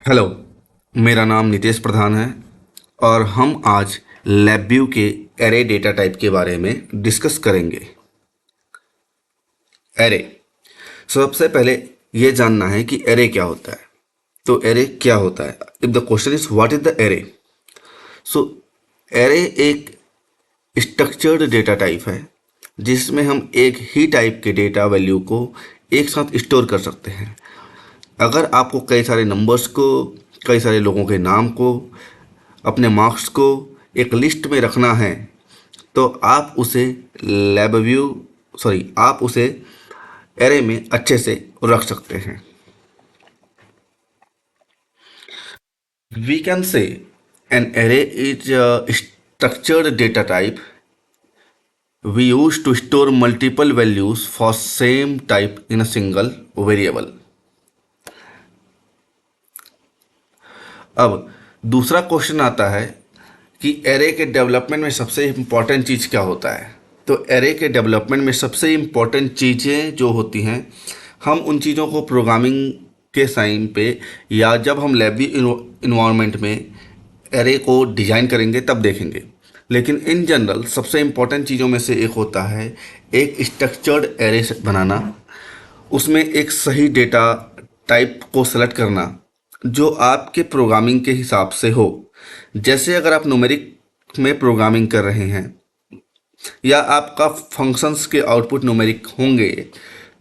Hello, मेरा नाम नितेश प्रधान है और हम आज LabVIEW के एरे डेटा टाइप के बारे में डिस्कस करेंगे। एरे सबसे पहले ये जानना है कि एरे क्या होता है। तो एरे क्या होता है? If the question is what is the array, so array एक स्ट्रक्चर्ड डेटा टाइप है जिसमें हम एक ही टाइप के डेटा वैल्यू को एक साथ स्टोर कर सकते हैं। अगर आपको कई सारे नंबर्स को, कई सारे लोगों के नाम को, अपने मार्क्स को एक लिस्ट में रखना है तो आप उसे LabVIEW आप उसे एरे में अच्छे से रख सकते हैं। We can say an array is a structured data type we use to store multiple values for same type in a single variable। अब दूसरा क्वेश्चन आता है कि एरे के डेवलपमेंट में सबसे इम्पॉर्टेंट चीज़ क्या होता है। तो एरे के डेवलपमेंट में सबसे इम्पॉर्टेंट चीज़ें जो होती हैं, हम उन चीज़ों को प्रोग्रामिंग के टाइम पे या जब हम लैब इन्वायरमेंट में एरे को डिज़ाइन करेंगे तब देखेंगे। लेकिन इन जनरल सबसे इम्पॉर्टेंट चीज़ों में से एक होता है एक स्ट्रक्चर्ड एरे बनाना, उसमें एक सही डेटा टाइप को सेलेक्ट करना जो आपके प्रोग्रामिंग के हिसाब से हो। जैसे अगर आप न्यूमेरिक में प्रोग्रामिंग कर रहे हैं या आपका फंक्शंस के आउटपुट न्यूमेरिक होंगे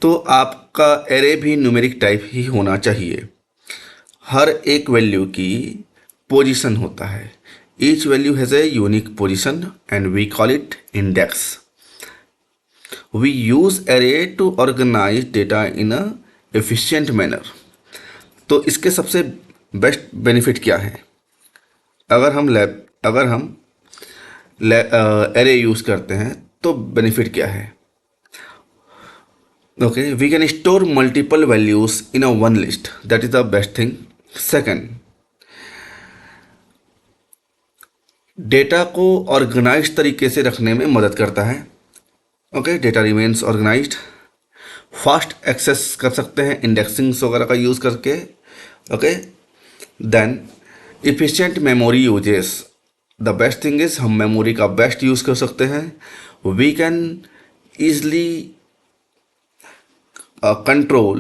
तो आपका एरे भी न्यूमेरिक टाइप ही होना चाहिए। हर एक वैल्यू की पोजीशन होता है। Each value has a unique position and we call it index. We use array to organize data in a efficient manner. तो इसके सबसे बेस्ट बेनिफिट क्या है? अगर हम एरे यूज़ करते हैं तो बेनिफिट क्या है? Okay, we can store multiple values in a one list, that is the best thing. Second, data को ऑर्गेनाइज तरीके से रखने में मदद करता है। Okay, data remains organized. Fast access कर सकते हैं इंडेक्सिंग्स वगैरह का यूज़ करके। Okay, then efficient memory uses. The best thing is हम मेमोरी का बेस्ट यूज़ कर सकते हैं। We can easily control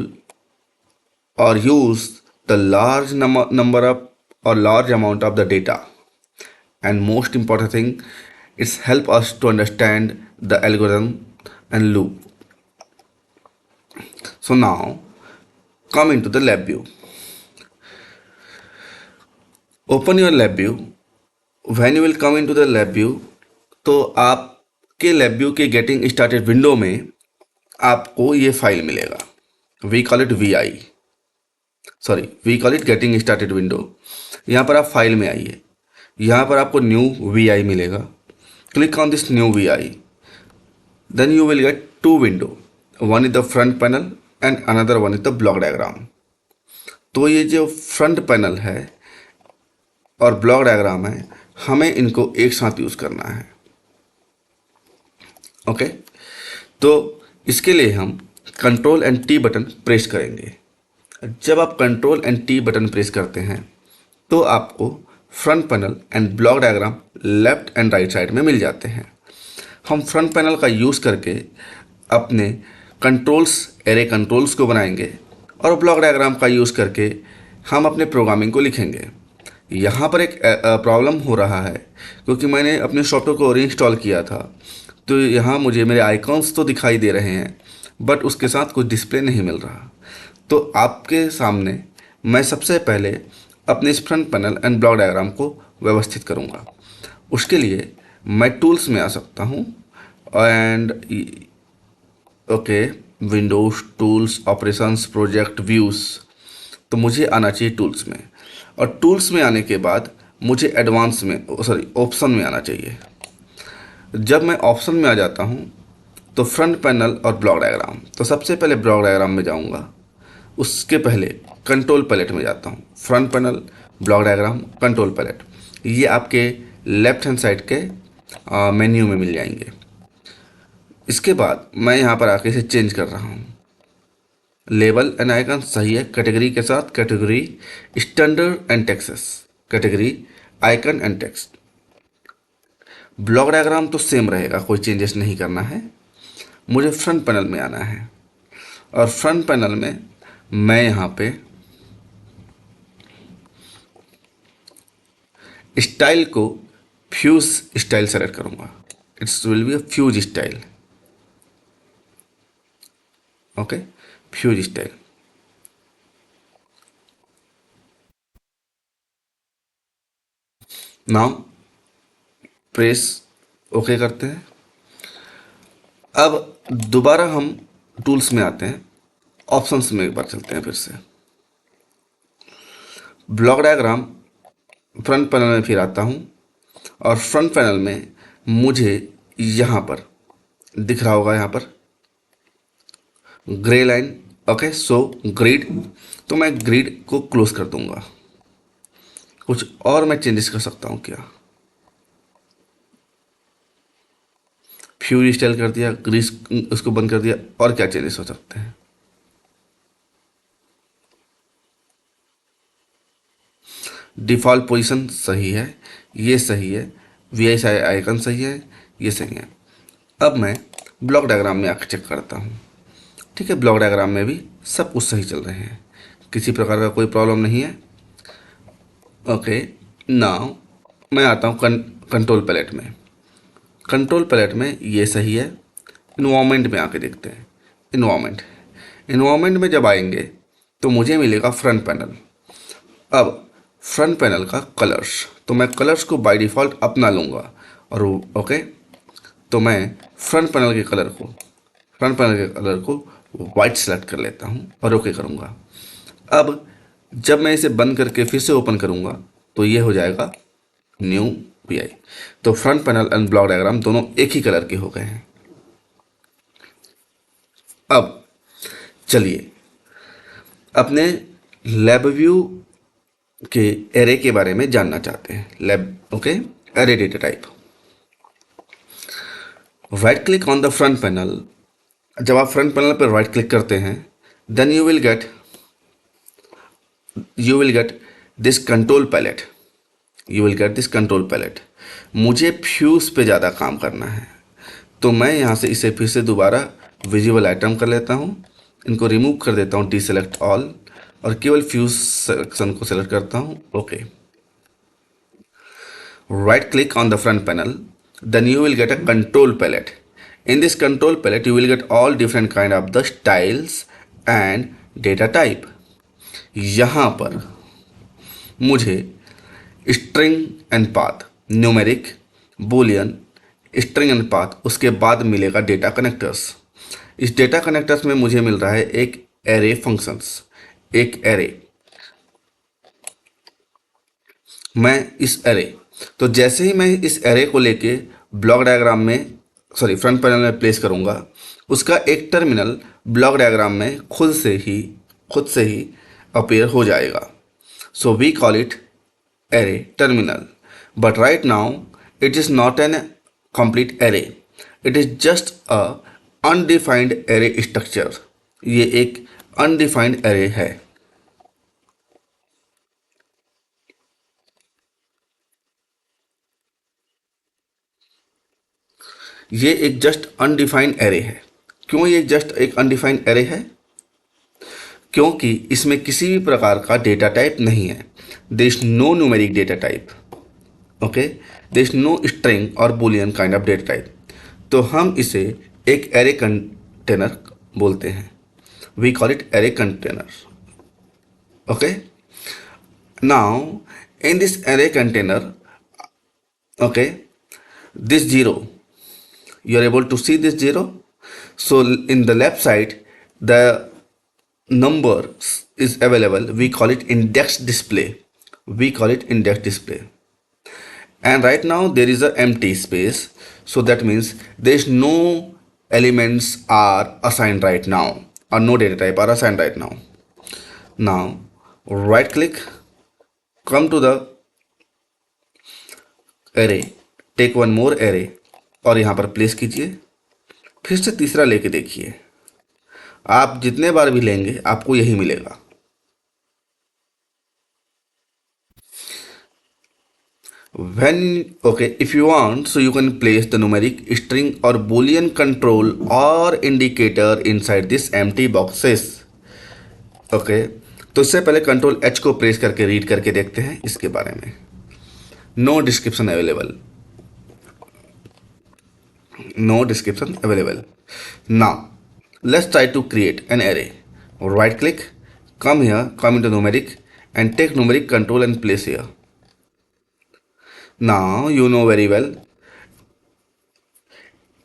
or use the large number of or large amount of the data, and most important thing, it's help us to understand the algorithm and loop. So now come into the LabVIEW. Open your LabVIEW. When you will come into the LabVIEW, तो आपके LabVIEW के getting started window में आपको ये file मिलेगा। We call it we call it getting started window. यहाँ पर आप फाइल में आइए, यहाँ पर आपको न्यू VI मिलेगा। Click on this new VI, then you will get two window, one is the front panel and another one is the block diagram. तो ये जो फ्रंट पैनल है और ब्लॉक डायग्राम है, हमें इनको एक साथ यूज़ करना है। ओके, तो इसके लिए हम control and T button press करेंगे। जब आप control and T button press करते हैं तो आपको front panel and block diagram left and right side में मिल जाते हैं। हम फ्रंट पैनल का यूज़ करके अपने एरे कंट्रोल्स को बनाएंगे और ब्लॉक डायग्राम का यूज़ करके हम अपने प्रोग्रामिंग को लिखेंगे। यहाँ पर एक प्रॉब्लम हो रहा है क्योंकि मैंने अपने सॉफ्टवेयर को रीइंस्टॉल किया था, तो यहाँ मुझे मेरे आइकॉन्स तो दिखाई दे रहे हैं बट उसके साथ कुछ डिस्प्ले नहीं मिल रहा। तो आपके सामने मैं सबसे पहले अपने इस front panel and block diagram को व्यवस्थित करूँगा। उसके लिए मैं टूल्स में आ सकता हूँ and okay, Windows, tools, operations, project, views. तो मुझे आना चाहिए टूल्स में, और टूल्स में आने के बाद मुझे ऑप्शन में आना चाहिए। जब मैं ऑप्शन में आ जाता हूँ तो फ्रंट पैनल और ब्लॉक डायग्राम, तो सबसे पहले ब्लॉक डायग्राम में जाऊँगा, उसके पहले कंट्रोल पैलेट में जाता हूँ। Front panel, block diagram, control palette, ये आपके लेफ्ट हैंड साइड के मेन्यू में मिल जाएंगे। इसके बाद मैं यहाँ पर आके इसे चेंज कर रहा हूँ। लेबल एंड आइकन सही है, कैटेगरी के साथ category standard and Texas, category icon and text. Block diagram तो सेम रहेगा, कोई चेंजेस नहीं करना है। मुझे फ्रंट पैनल में आना है और फ्रंट पैनल में मैं यहाँ पे स्टाइल को फ्यूज स्टाइल सेलेक्ट करूँगा। It's will be a fuse style. Okay, fuse style. Now press okay करते हैं। अब दोबारा हम टूल्स में आते हैं, ऑप्शंस में एक बार चलते हैं फिर से। ब्लॉक डायग्राम फ्रंट पैनल में फिर आता हूँ और फ्रंट पैनल में मुझे यहाँ पर दिख रहा होगा, यहाँ पर ग्रे लाइन। ओके, सो ग्रिड, तो मैं ग्रिड को क्लोज कर दूंगा। कुछ और मैं चेंजेस कर सकता हूँ क्या? फ्यूज स्टाइल कर दिया, ग्रीस उसको बंद कर दिया, और क्या चेंजेस हो सकते हैं? डिफ़ॉल्ट पोजीशन सही है, ये सही है, वी आई आइकन सही है, ये सही है। अब मैं ब्लॉक डायग्राम में आकर चेक करता हूँ। ठीक है, ब्लॉक डायग्राम में भी सब कुछ सही चल रहे हैं, किसी प्रकार का कोई प्रॉब्लम नहीं है। ओके, नाउ मैं आता हूँ कंट्रोल पैलेट में। कंट्रोल पैलेट में ये सही है। इन्वायरमेंट में आके देखते हैं। इन्वायरमेंट इन्वायरमेंट में जब आएंगे तो मुझे मिलेगा फ्रंट पैनल। अब फ्रंट पैनल का कलर्स, तो मैं कलर्स को बाय डिफ़ॉल्ट अपना लूँगा और ओके, तो मैं फ्रंट पैनल के कलर को वाइट सेलेक्ट कर लेता हूँ और ओके करूँगा। अब जब मैं इसे बंद करके फिर से ओपन करूँगा तो ये हो जाएगा न्यू पीआई। तो front panel and block diagram दोनों एक ही कलर के हो गए हैं। अब चलिए अपने लैब व्यू के एरे के बारे में जानना चाहते हैं। Lab okay, array data type. Right click on the front panel. जब आप फ्रंट पैनल पर राइट क्लिक करते हैं then you will get this control palette. मुझे फ्यूज पे ज़्यादा काम करना है, तो मैं यहाँ से इसे फिर से दोबारा विजिबल आइटम कर लेता हूँ। इनको रिमूव कर देता हूँ, डीसेलेक्ट ऑल, और केवल फ्यूज सेक्शन को सेलेक्ट करता हूँ। Okay, right click on the front panel, then you will get a control palette. In this control palette you will get all different kind of the styles and data type. यहाँ पर मुझे string and path, numeric, boolean, string and path, उसके बाद मिलेगा data connectors. इस data connectors में मुझे मिल रहा है एक एरे फंक्शंस, एक एरे। मैं इस एरे, तो जैसे ही मैं इस एरे को लेके ब्लॉक डायग्राम में फ्रंट पैनल में प्लेस करूँगा, उसका एक टर्मिनल ब्लॉक डायग्राम में खुद से ही अपीयर हो जाएगा। So we call it array terminal, but right now it is not an complete array, it is just a undefined array structure. ये एक अनडिफाइंड एरे है। ये एक जस्ट अनडिफाइंड एरे है। क्यों ये जस्ट एक अनडिफाइंड एरे है? क्योंकि इसमें किसी भी प्रकार का डेटा टाइप नहीं है। There is no numeric data type. Okay, there is no string और boolean kind of data type. तो हम इसे एक एरे कंटेनर बोलते हैं। We call it array container. Okay, now in this array container, okay, this 0, you are able to see this 0. So in the left side the number is available, we call it index display. And right now there is a empty space, so that means there is no elements are assigned right now, or no data type are assigned right now. Now right click, come to the array, take one more array और यहाँ पर place कीजिए। फिर से तीसरा लेके देखिए। आप जितने बार भी लेंगे आपको यही मिलेगा। When okay, if you want, so you can place the numeric string or boolean control or indicator inside this empty boxes. Okay, तो इससे पहले कंट्रोल एच को प्रेस करके रीड करके देखते हैं इसके बारे में। No description available, no description available. Now, let's try to create an array. Right click, come here, come into numeric and take numeric control and place here. Now, you know very well,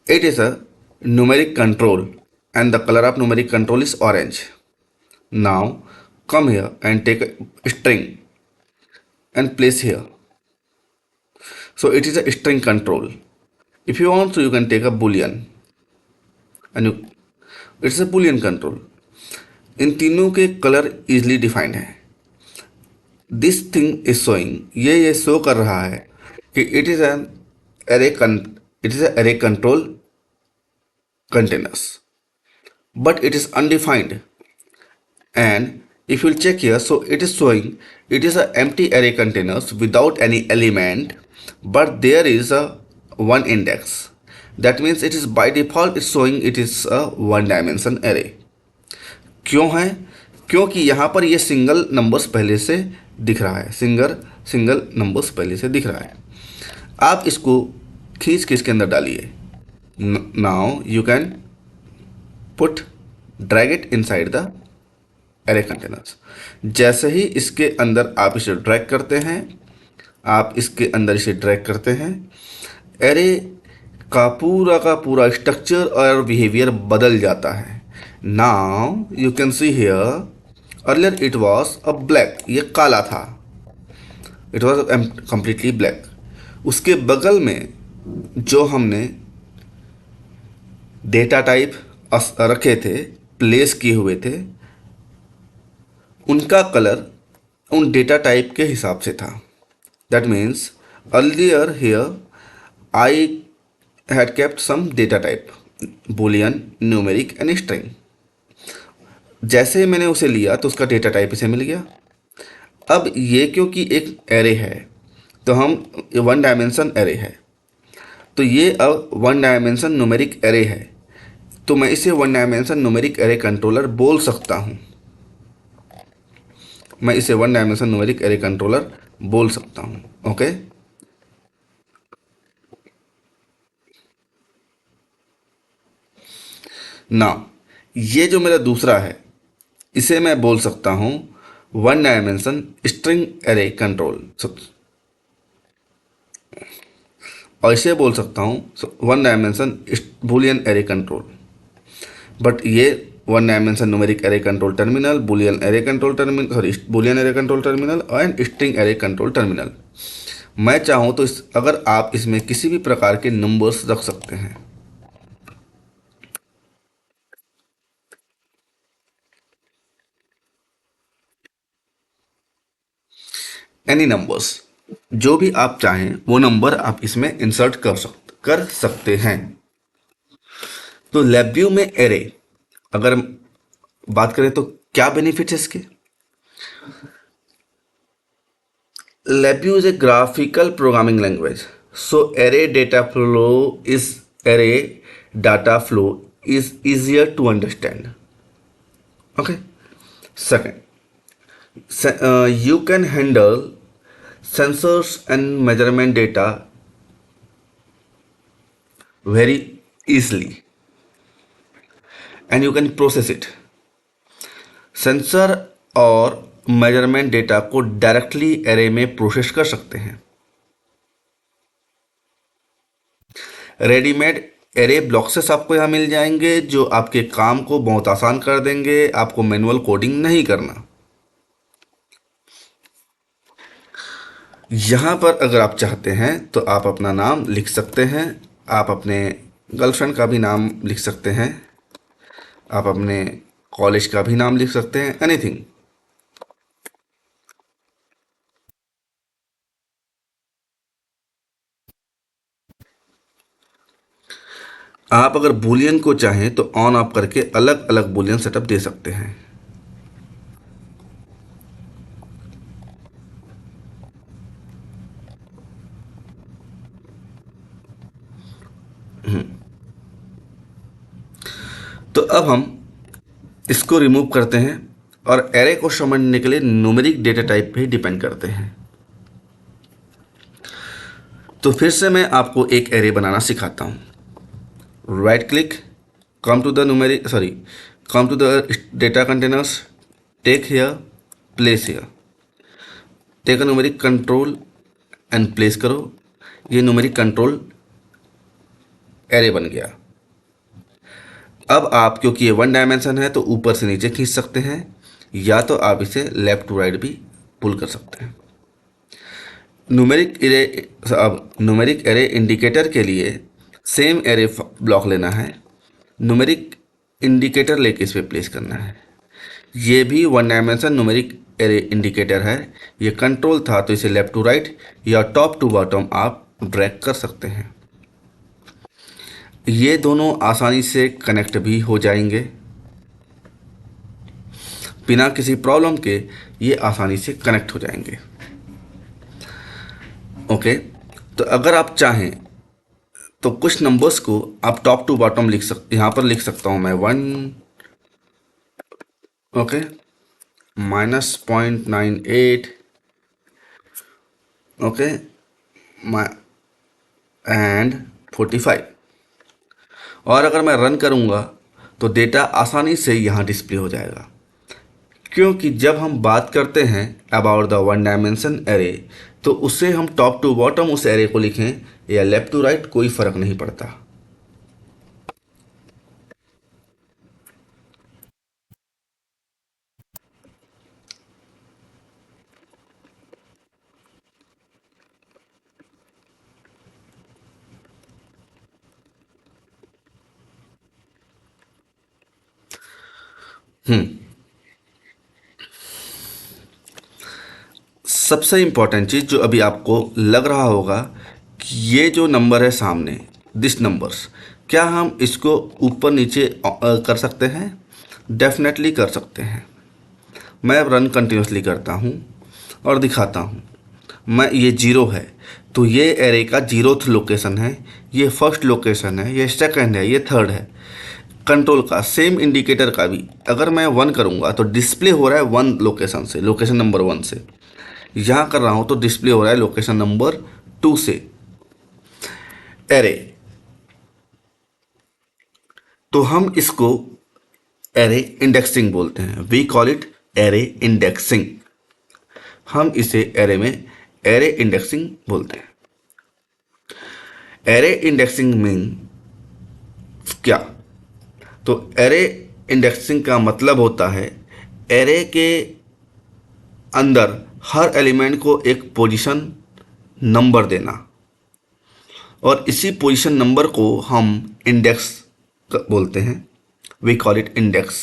it is a numeric control and the color of numeric control is orange. Now, come here and take a string and place here. So, it is a string control. If you want, so you can take a boolean and it's a boolean control. इन तीनों के colour easily defined है। This thing is showing, ये show कर रहा है कि it is an array it is array control containers, but it is undefined. And if you'll check here, so it is showing it is a empty array containers without any element, but there is a one index. That means it is by default it's showing it is a one dimension array. क्यों है? क्योंकि यहाँ पर ये single numbers पहले से दिख रहा है, सिंगल नंबर्स पहले से दिख रहा है। आप इसको खींच के इसके अंदर डालिए। Now you can put drag it inside the array containers. जैसे ही इसके अंदर आप इसे ड्रैग करते हैं, आप इसके अंदर इसे ड्रैग करते हैं, एरे का पूरा स्ट्रक्चर और बिहेवियर बदल जाता है। Now you can see here earlier it was a black, ये काला था, इट वॉज कंप्लीटली ब्लैक। उसके बगल में जो हमने डेटा टाइप रखे थे, प्लेस किए हुए थे, उनका कलर उन डेटा टाइप के हिसाब से था। That means earlier here I had kept some data type, boolean, numeric and string. जैसे मैंने उसे लिया तो उसका डेटा टाइप इसे मिल गया। अब ये क्योंकि एक एरे है, तो हम वन डायमेंशन एरे है, तो ये अब वन डायमेंशन न्यूमेरिक एरे है, तो मैं इसे one dimension numeric array controller बोल सकता हूँ। मैं इसे one dimension numeric array controller बोल सकता हूँ। ओके, ना ये जो मेरा दूसरा है, इसे मैं बोल सकता हूँ one dimension string array control, और इसे बोल सकता हूँ one dimension boolean array control. But ये one dimension numeric array control terminal, boolean array control terminal, sorry boolean array control terminal and string array control terminal. मैं चाहूँ तो अगर आप इसमें किसी भी प्रकार के नंबर्स रख सकते हैं। एनी नंबर्स, जो भी आप चाहें वो नंबर आप इसमें इंसर्ट कर सकते हैं। तो LabVIEW में एरे अगर बात करें तो क्या बेनिफिट है इसके? LabVIEW is a graphical programming language, so array data flow is easier to understand. Okay. Second, you can handle sensors and measurement data very easily, and you can process it. Sensor और measurement data को directly array में process कर सकते हैं। Readymade array ब्लॉक्सेस आपको यहाँ मिल जाएंगे जो आपके काम को बहुत आसान कर देंगे, आपको मैनुअल कोडिंग नहीं करना। यहाँ पर अगर आप चाहते हैं तो आप अपना नाम लिख सकते हैं, आप अपने गर्लफ्रेंड का भी नाम लिख सकते हैं, आप अपने कॉलेज का भी नाम लिख सकते हैं, एनीथिंग। आप अगर बूलियन को चाहें तो ऑन ऑफ करके अलग अलग बूलियन सेटअप दे सकते हैं। तो अब हम इसको रिमूव करते हैं और एरे को समझने के लिए न्यूमेरिक डेटा टाइप पे ही डिपेंड करते हैं। तो फिर से मैं आपको एक एरे बनाना सिखाता हूँ। Right click, come to the numeric come to the data containers, take here, place here, take a numeric control and place करो। ये न्यूमेरिक कंट्रोल एरे बन गया। अब आप, क्योंकि ये वन डायमेंशन है, तो ऊपर से नीचे खींच सकते हैं या तो आप इसे लेफ्ट टू राइट भी पुल कर सकते हैं। न्यूमेरिक एरे, अब न्यूमेरिक एरे इंडिकेटर के लिए सेम एरे ब्लॉक लेना है, न्यूमेरिक इंडिकेटर लेके इस पर प्लेस करना है। ये भी one dimension numeric array indicator है। ये कंट्रोल था तो इसे लेफ्ट टू राइट या टॉप टू बॉटम आप ड्रैग कर सकते हैं। ये दोनों आसानी से कनेक्ट भी हो जाएंगे बिना किसी प्रॉब्लम के। ये आसानी से कनेक्ट हो जाएंगे। ओके, तो अगर आप चाहें तो कुछ नंबर्स को आप टॉप टू बॉटम यहाँ पर लिख सकता हूँ मैं 1, ओके, -0.98, ओके, एंड 45। और अगर मैं रन करूँगा तो डेटा आसानी से यहाँ डिस्प्ले हो जाएगा, क्योंकि जब हम बात करते हैं about the one dimension array तो उससे हम टॉप टू बॉटम उस एरे को लिखें या लेफ्ट टू राइट कोई फर्क नहीं पड़ता। सबसे इम्पॉर्टेंट चीज़ जो अभी आपको लग रहा होगा कि ये जो नंबर है सामने, दिस नंबर्स, क्या हम इसको ऊपर नीचे कर सकते हैं? डेफिनेटली कर सकते हैं। मैं रन कंटिन्यूसली करता हूँ और दिखाता हूँ। मैं, ये 0 है तो ये एरे का 0th लोकेशन है, ये फर्स्ट लोकेशन है, ये सेकंड है, ये थर्ड है। कंट्रोल का सेम इंडिकेटर का भी अगर मैं 1 करूँगा तो डिस्प्ले हो रहा है 1 लोकेशन से, लोकेशन नंबर 1 से। यहाँ कर रहा हूँ तो डिस्प्ले हो रहा है लोकेशन नंबर 2 से। एरे, तो हम इसको एरे इंडेक्सिंग बोलते हैं। We call it array indexing. हम इसे एरे में एरे इंडेक्सिंग बोलते हैं। एरे इंडेक्सिंग मीन क्या? तो एरे इंडेक्सिंग का मतलब होता है एरे के अंदर हर एलिमेंट को एक पोजीशन नंबर देना, और इसी पोजीशन नंबर को हम इंडेक्स बोलते हैं। We call it index.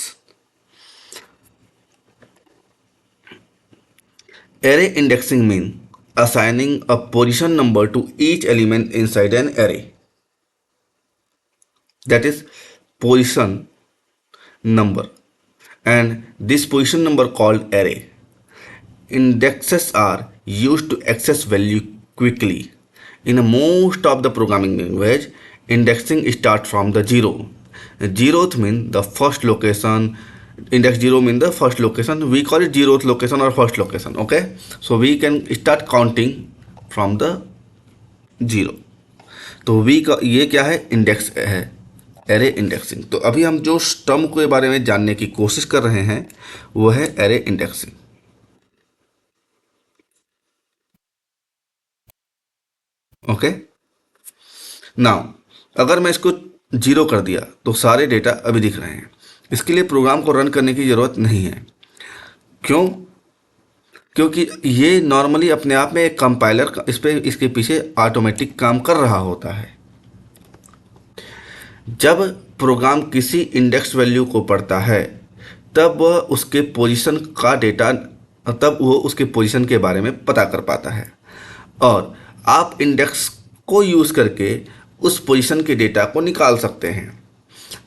Array indexing mean assigning a position number to each element inside an array, that is position number, and this position number called array. Indexes are used to access value quickly. In most of the programming language, indexing starts from the 0. 0th means the first location. Index 0 means the first location. We call it 0th location or first location. Okay, so we can start counting from the 0. तो we का ये क्या है? Index है, array indexing. तो अभी हम जो टर्म के बारे में जानने की कोशिश कर रहे हैं वो है एरे इंडेक्सिंग। ओके, नाउ अगर मैं इसको 0 कर दिया तो सारे डेटा अभी दिख रहे हैं। इसके लिए प्रोग्राम को रन करने की ज़रूरत नहीं है। क्यों? क्योंकि ये नॉर्मली अपने आप में एक कंपाइलर इस पे, इसके पीछे ऑटोमेटिक काम कर रहा होता है। जब प्रोग्राम किसी इंडेक्स वैल्यू को पढ़ता है तब वह उसके पोजीशन का डेटा, तब वो उसके पोजीशन के बारे में पता कर पाता है, और आप इंडेक्स को यूज़ करके उस पोजीशन के डेटा को निकाल सकते हैं।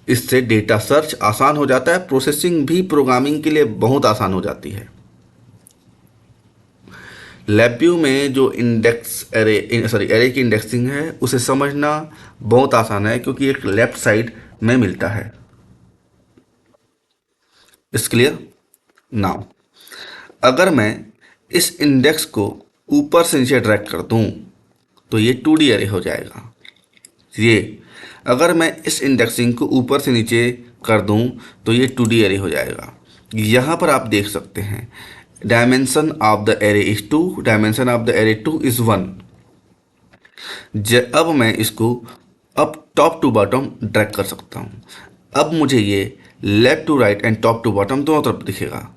इससे डेटा सर्च आसान हो जाता है, प्रोसेसिंग भी प्रोग्रामिंग के लिए बहुत आसान हो जाती है। LabVIEW में जो इंडेक्स एरे की इंडेक्सिंग है उसे समझना बहुत आसान है, क्योंकि एक लेफ्ट साइड में मिलता है। इस क्लियर नाउ, अगर मैं इस इंडेक्स को ऊपर से नीचे ड्रैग कर दूं तो ये 2D एरे हो जाएगा। ये अगर मैं इस इंडेक्सिंग को ऊपर से नीचे कर दूं तो ये 2D एरे हो जाएगा। यहाँ पर आप देख सकते हैं dimension of the array is 2, dimension of the array 2 is 1। अब मैं इसको अब टॉप टू बॉटम ड्रैग कर सकता हूँ। अब मुझे ये left to right and top to bottom दोनों तरफ दिखेगा।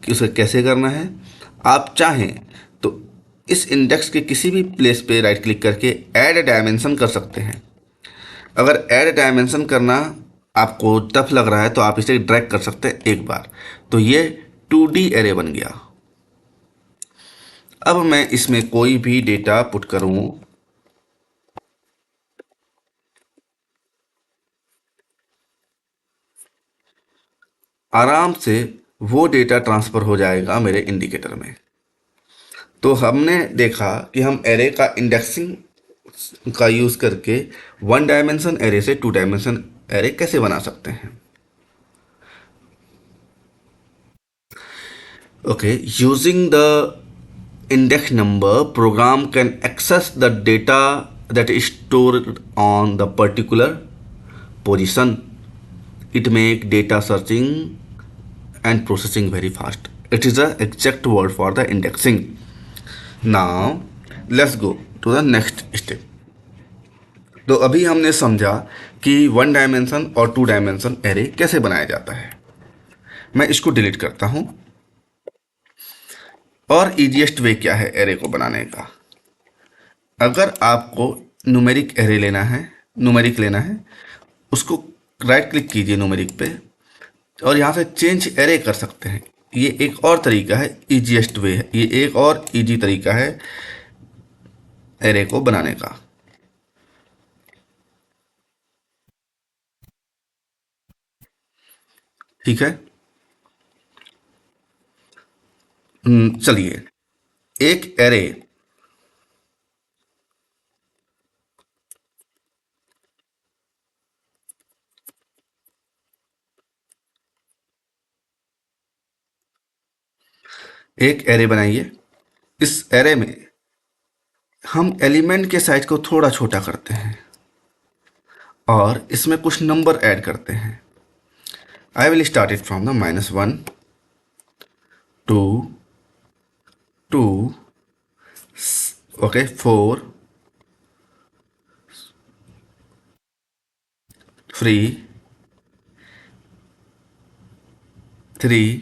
कि उसे कैसे करना है, आप चाहें तो इस इंडेक्स के किसी भी प्लेस पे राइट क्लिक करके ऐड डायमेंशन कर सकते हैं। अगर ऐड डायमेंशन करना आपको टफ लग रहा है तो आप इसे ड्रैग कर सकते हैं एक बार, तो ये 2D एरे बन गया। अब मैं इसमें कोई भी डेटा पुट करूं, आराम से वो डेटा ट्रांसफ़र हो जाएगा मेरे इंडिकेटर में। तो हमने देखा कि हम एरे का इंडेक्सिंग का यूज़ करके 1 डायमेंशन एरे से 2 डायमेंशन एरे कैसे बना सकते हैं। Okay, using the index number, program can access the data that is stored on the particular position. It make data searching and processing very fast. It is the exact word for the indexing. Now let's go to the next step. तो अभी हमने समझा कि 1 dimension और 2 dimension array कैसे बनाया जाता है। मैं इसको डिलीट करता हूँ। और ईजीएस्ट वे क्या है एरे को बनाने का, अगर आपको न्यूमेरिक एरे लेना है, न्यूमेरिक लेना है, उसको राइट क्लिक कीजिए न्यूमेरिक पे और यहाँ से चेंज एरे कर सकते हैं। ये एक और तरीका है, ईजीएस्ट वे है, ये एक और इजी तरीका है एरे को बनाने का। ठीक है, चलिए एक एरे बनाइए। इस एरे में हम एलिमेंट के साइज को थोड़ा छोटा करते हैं और इसमें कुछ नंबर ऐड करते हैं। I will start it from the -1 2 2 okay 4 3 3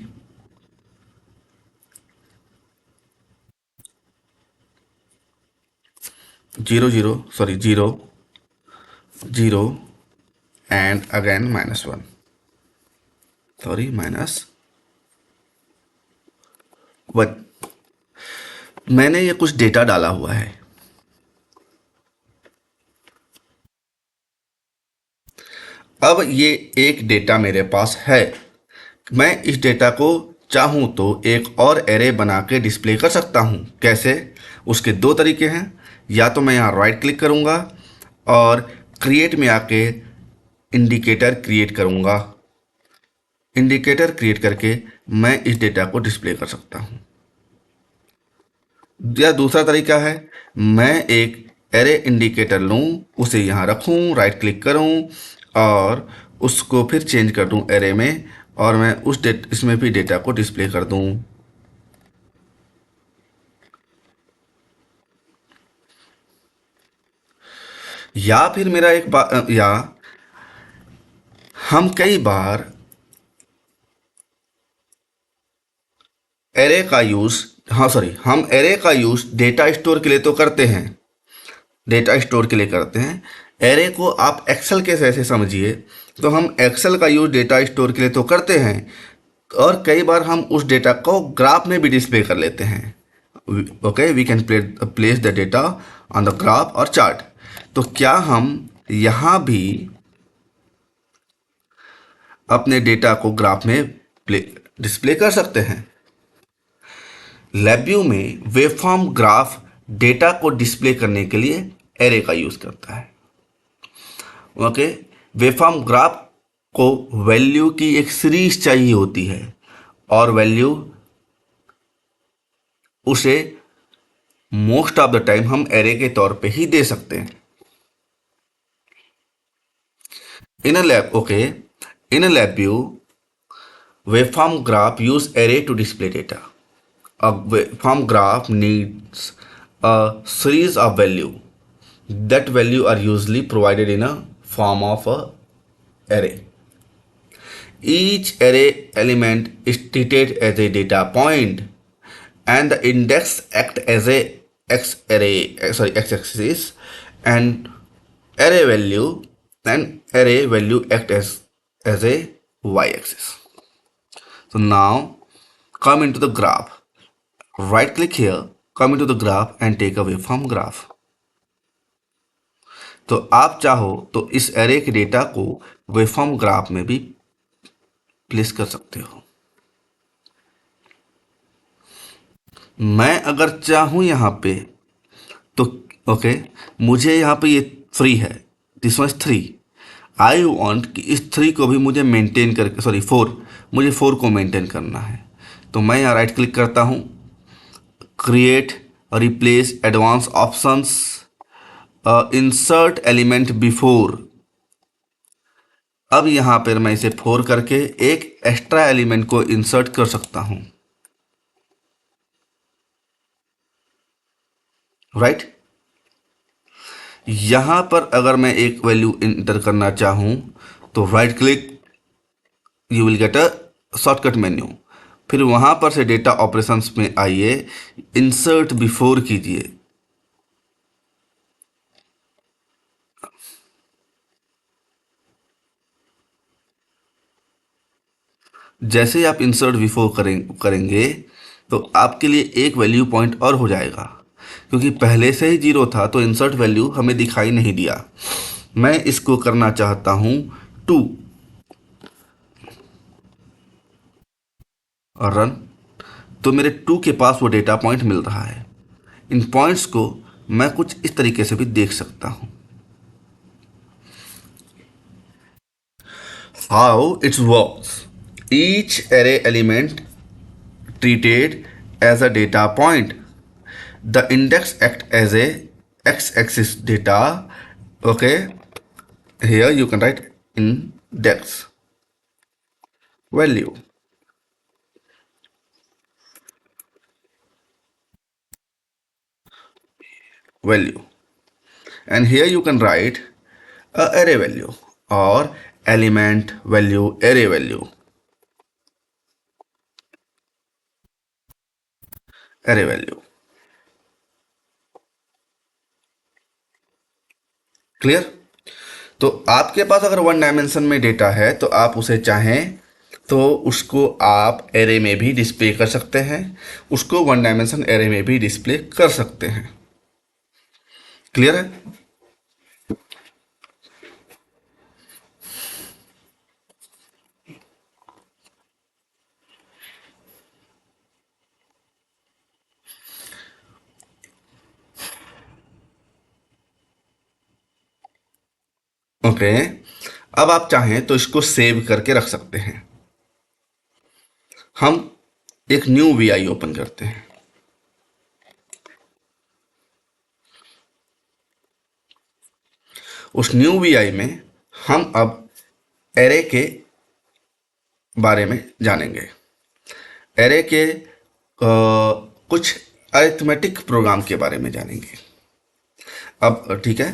0 0 sorry 0 0 and again -1 sorry -1। मैंने ये कुछ डेटा डाला हुआ है। अब ये एक डेटा मेरे पास है, मैं इस डेटा को चाहूँ तो एक और एरे बना के डिस्प्ले कर सकता हूँ। कैसे? उसके दो तरीके हैं। या तो मैं यहाँ राइट क्लिक करूँगा और क्रिएट में आके इंडिकेटर क्रिएट करूँगा। इंडिकेटर क्रिएट करके मैं इस डेटा को डिस्प्ले कर सकता हूँ। या दूसरा तरीका है, मैं एक एरे इंडिकेटर लूँ, उसे यहाँ रखूँ, राइट क्लिक करूँ और उसको फिर चेंज कर दूँ एरे में और मैं इसमें भी डेटा को डिस्प्ले कर दूँ। या फिर मेरा या हम कई बार एरे का यूज़ हम एरे का यूज़ डेटा स्टोर के लिए तो करते हैं, डेटा स्टोर के लिए करते हैं। एरे को आप एक्सेल के जैसे समझिए, तो हम एक्सेल का यूज़ डेटा स्टोर के लिए तो करते हैं और कई बार हम उस डेटा को ग्राफ में भी डिस्प्ले कर लेते हैं। Okay we can place the data on the graph और चार्ट। तो क्या हम यहाँ भी अपने डेटा को ग्राफ में डिस्प्ले कर सकते हैं? LabVIEW में वेवफॉर्म ग्राफ डेटा को डिस्प्ले करने के लिए एरे का यूज करता है। ओके, वेवफॉर्म ग्राफ को वैल्यू की एक सीरीज चाहिए होती है और वैल्यू उसे मोस्ट ऑफ द टाइम हम एरे के तौर पे ही दे सकते हैं। In a lab okay in a LabVIEW waveform graph use array to display data. A waveform graph needs a series of value. That value are usually provided in a form of a array. Each array element is treated as a data point, and the index act as a x axis, and array value act as a y axis. So now come into the graph. Right click here, come into the graph and take a waveform graph. तो आप चाहो तो इस array के data को waveform graph में भी place कर सकते हो। मैं अगर चाहूँ यहाँ पे तो ओके मुझे यहाँ पे ये 3 है, this one is 3। I want कि इस 3 को भी मुझे मेंटेन करके, सॉरी 4, मुझे 4 को मेंटेन करना है। तो मैं यहाँ राइट क्लिक करता हूँ, create replace advance options, insert element before. अब यहाँ पर मैं इसे 4 करके एक एक्स्ट्रा एलिमेंट को इंसर्ट कर सकता हूँ, राइट। यहाँ पर अगर मैं एक वैल्यू इंटर करना चाहूँ तो right click, you will get a shortcut menu, फिर वहाँ पर से डेटा ऑपरेशंस में आइए, इंसर्ट बिफोर कीजिए। जैसे ही आप इंसर्ट बिफोर करेंगे तो आपके लिए एक वैल्यू पॉइंट और हो जाएगा, क्योंकि पहले से ही 0 था तो इंसर्ट वैल्यू हमें दिखाई नहीं दिया। मैं इसको करना चाहता हूँ 2 और रन, तो मेरे 2 के पास वो डेटा पॉइंट मिल रहा है। इन पॉइंट्स को मैं कुछ इस तरीके से भी देख सकता हूँ। How it works: each array element treated as a data point. The index act as a x-axis data. Okay, here you can write index value, value, and here you can write a array value or element value, array value, array value. Clear? तो आपके पास अगर 1 dimension में data है तो आप उसे चाहें तो उसको आप एरे में भी डिस्प्ले कर सकते हैं, उसको 1 डायमेंशन एरे में भी डिस्प्ले कर सकते हैं। क्लियर है? ओके, अब आप चाहें तो इसको सेव करके रख सकते हैं। हम एक न्यू वीआई ओपन करते हैं। उस न्यू वीआई में हम अब एरे के बारे में जानेंगे। एरे के कुछ अरिथमेटिक प्रोग्राम के बारे में जानेंगे। अब ठीक है,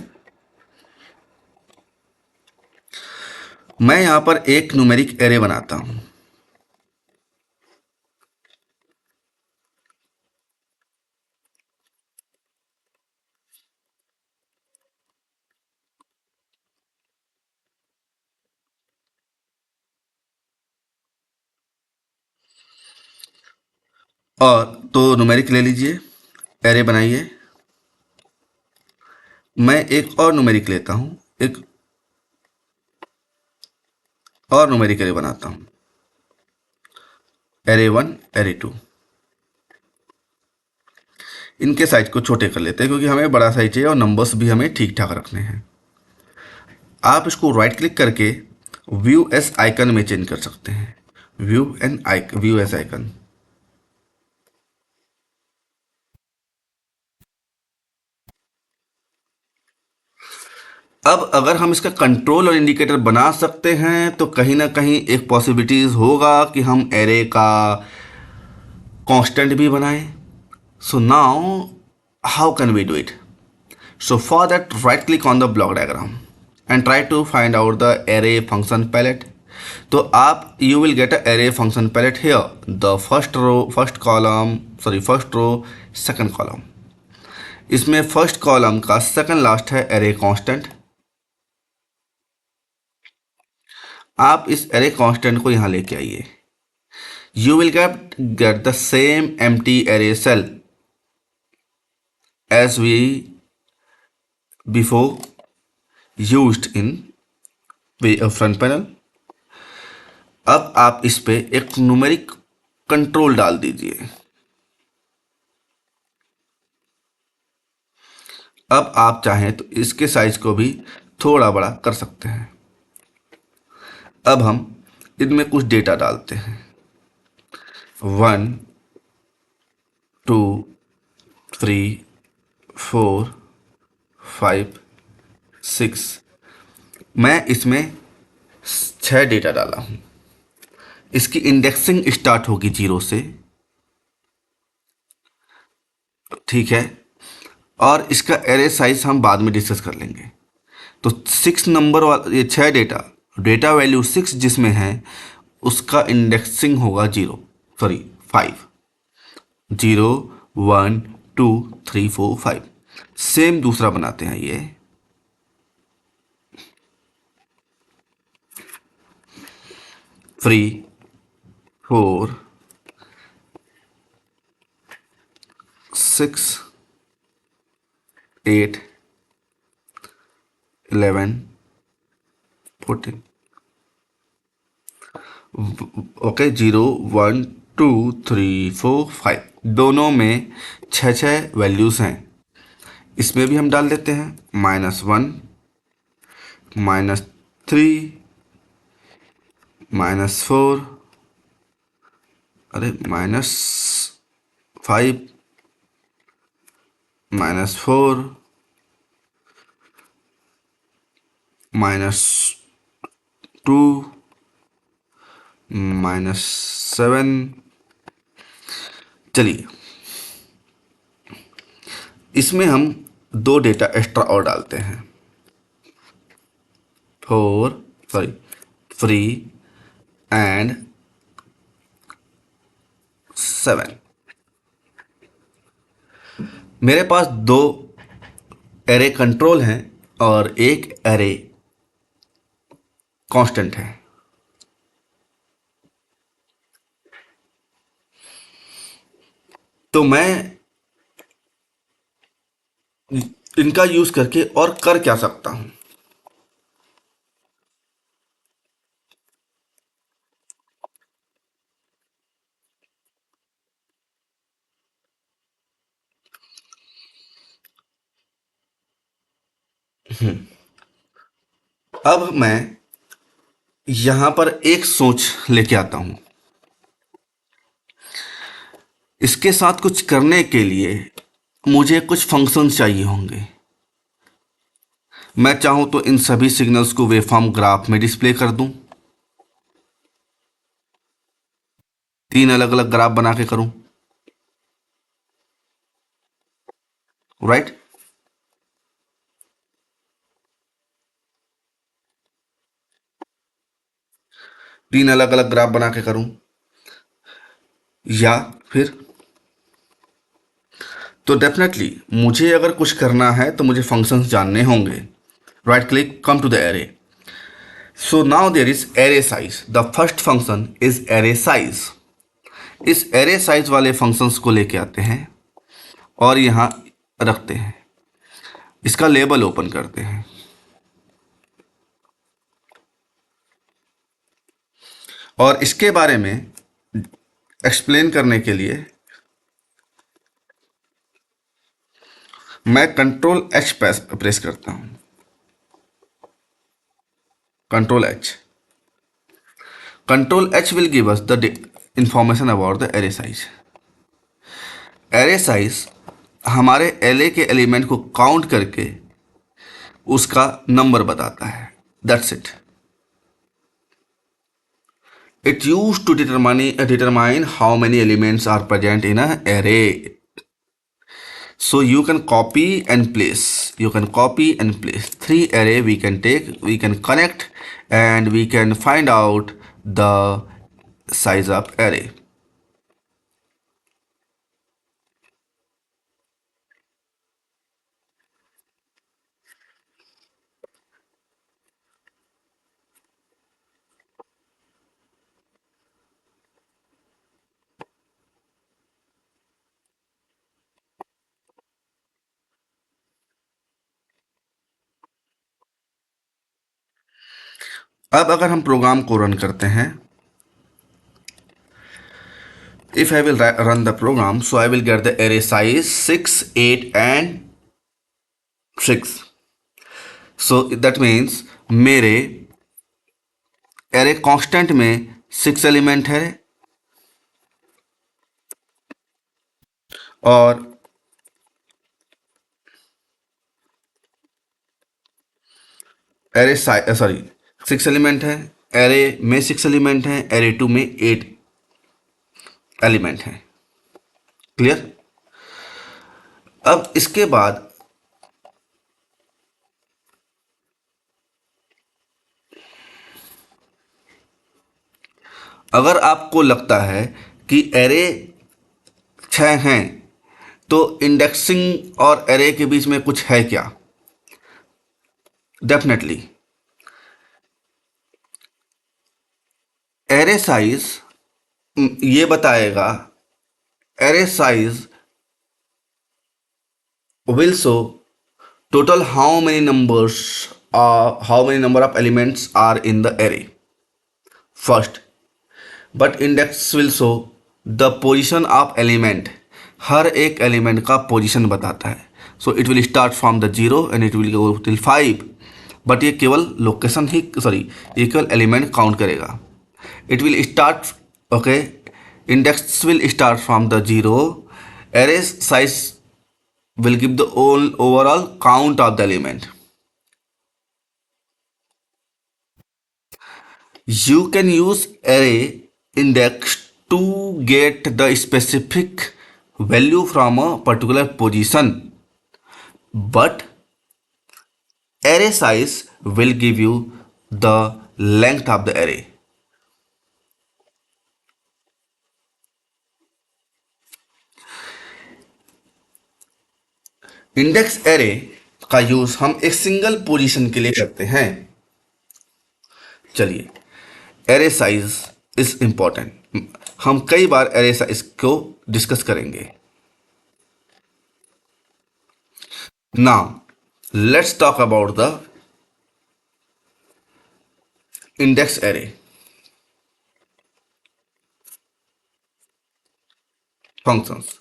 मैं यहां पर एक न्यूमेरिक एरे बनाता हूं। और तो न्यूमेरिक ले लीजिए। एरे बनाइए। मैं एक और न्यूमेरिक लेता हूं, एक और न्यूमेरिक एरे बनाता हूं, एरे 1, एरे 2। इनके साइज को छोटे कर लेते हैं क्योंकि हमें बड़ा साइज चाहिए और नंबर्स भी हमें ठीक ठाक रखने हैं। आप इसको राइट क्लिक करके व्यू एस आइकन में चेंज कर सकते हैं, व्यू एस आइकन। अब अगर हम इसका कंट्रोल और इंडिकेटर बना सकते हैं तो कहीं ना कहीं एक पॉसिबिलिटीज होगा कि हम एरे का कांस्टेंट भी बनाएं। So now how can we do it? So for that, right click on the block diagram and try to find out the array function palette. तो आप you will get a array function palette here. The first row, first row, second column. इसमें first column का second last है array constant. आप इस array constant को यहाँ लेके आइए. You will get the same empty array cell as we before used in front panel. अब आप इस पे एक न्यूमेरिक कंट्रोल डाल दीजिए। अब आप चाहें तो इसके साइज को भी थोड़ा बड़ा कर सकते हैं। अब हम इनमें कुछ डेटा डालते हैं, 1 2 3 4 5 6। मैं इसमें 6 डेटा डाला हूं। इसकी इंडेक्सिंग स्टार्ट होगी 0 से, ठीक है, और इसका एरे साइज हम बाद में डिस्कस कर लेंगे। तो 6 नंबर वाला ये 6 डेटा वैल्यू 6 जिसमें है उसका इंडेक्सिंग होगा 5। 0 1 2 3 4 5। सेम दूसरा बनाते हैं, ये 3 4 6 8 11 14। ओके, 0 1 2 3 4 5 दोनों में 6 वैल्यूज़ हैं। इसमें भी हम डाल देते हैं -1 -3 -4, अरे -5 -4 -2 -7। चलिए, इसमें हम 2 डेटा एक्स्ट्रा और डालते हैं, 3 एंड 7। मेरे पास 2 एरे कंट्रोल हैं और एक एरे कांस्टेंट है। तो मैं इनका यूज करके और कर क्या सकता हूं? अब मैं यहां पर एक सोच लेके आता हूं। इसके साथ कुछ करने के लिए मुझे कुछ फंक्शंस चाहिए होंगे। मैं चाहूं तो इन सभी सिग्नल्स को वेवफॉर्म ग्राफ में डिस्प्ले कर दूं, 3 अलग अलग ग्राफ बना के करूं, राइट? 3 अलग अलग ग्राफ बना के करूं, या फिर तो डेफिनेटली मुझे अगर कुछ करना है तो मुझे फंक्शंस जानने होंगे। Right click, come to the array. So now there is array size. The first function is array size. इस एरे साइज वाले फंक्शंस को लेके आते हैं और यहाँ रखते हैं, इसका लेबल ओपन करते हैं। और इसके बारे में एक्सप्लेन करने के लिए मैं कंट्रोल एच प्रेस करता हूँ। Control H, control H will give us the information about the array size. Array size हमारे एरे के एलिमेंट को काउंट करके उसका नंबर बताता है। That's it. It used to determine how many elements are present in an array. So you can copy and place. You can copy and place. 3 array we can take, we can connect, and we can find out the size of array. अब अगर हम programme को run करते हैं, if I will run the program, so I will get the array size 6, 8 and 6. So that means मेरे array constant में 6 element है और एरे 6 एलिमेंट है, एरे में 6 एलिमेंट हैं, एरे 2 में 8 एलिमेंट हैं। क्लियर? अब इसके बाद अगर आपको लगता है कि एरे 6 हैं तो इंडेक्सिंग और एरे के बीच में कुछ है क्या? डेफिनेटली एरे साइज ये बताएगा, array size will show total how many number of elements are in the array first, but index will show the position of element. हर एक एलिमेंट का पोजीशन बताता है। So it will start from the 0 and it will go till 5, but ये केवल location ही ये केवल element count करेगा। It will start okay, index will start from the 0, array size will give the overall count of the element. You can use array index to get the specific value from a particular position, but array size will give you the length of the array. Index array का use हम एक single position के लिए करते हैं। चलिए, array size is important, हम कई बार एरे साइज को डिस्कस करेंगे। Now let's talk about the index array functions.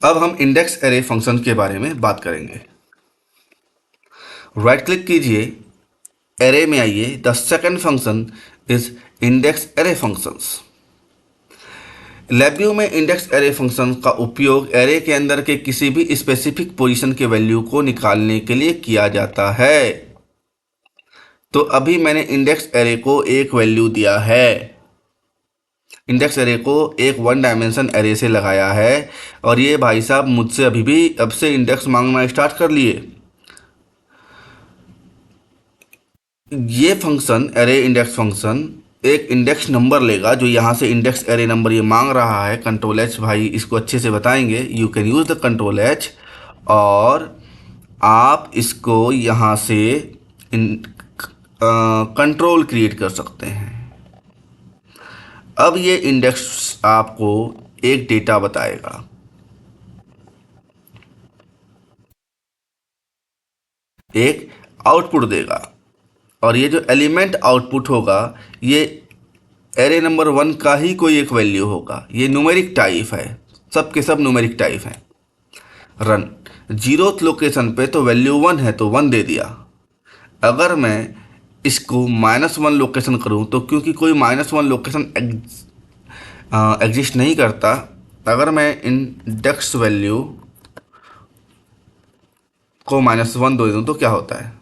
अब हम इंडेक्स एरे फंक्शन के बारे में बात करेंगे। राइट क्लिक कीजिए, एरे में आइए। The second function is index array functions. LabVIEW में इंडेक्स एरे फंक्शन का उपयोग एरे के अंदर के किसी भी स्पेसिफिक पोजीशन के वैल्यू को निकालने के लिए किया जाता है। तो अभी मैंने इंडेक्स एरे को एक वैल्यू दिया है, इंडेक्स एरे को एक 1 डायमेंशन एरे से लगाया है, और ये भाई साहब मुझसे अभी भी अब से इंडेक्स मांगना स्टार्ट कर लिए। ये फंक्शन एरे इंडेक्स फंक्शन एक इंडेक्स नंबर लेगा, जो यहाँ से इंडेक्स एरे नंबर ये मांग रहा है। कंट्रोल एच भाई इसको अच्छे से बताएंगे। You can use the control H, और आप इसको यहाँ से कंट्रोल क्रिएट कर सकते हैं। अब ये इंडेक्स आपको एक डेटा बताएगा, एक आउटपुट देगा, और ये जो एलिमेंट आउटपुट होगा ये एरे नंबर 1 का ही कोई एक वैल्यू होगा। ये न्यूमेरिक टाइप है, सब के सब न्यूमेरिक टाइप है। रन, जीरोथ लोकेशन पे तो वैल्यू 1 है तो 1 दे दिया। अगर मैं इसको -1 लोकेशन करूं तो क्योंकि कोई -1 लोकेशन एग्जिस्ट नहीं करता, अगर मैं इंडेक्स वैल्यू को -1 दे दूं तो क्या होता है?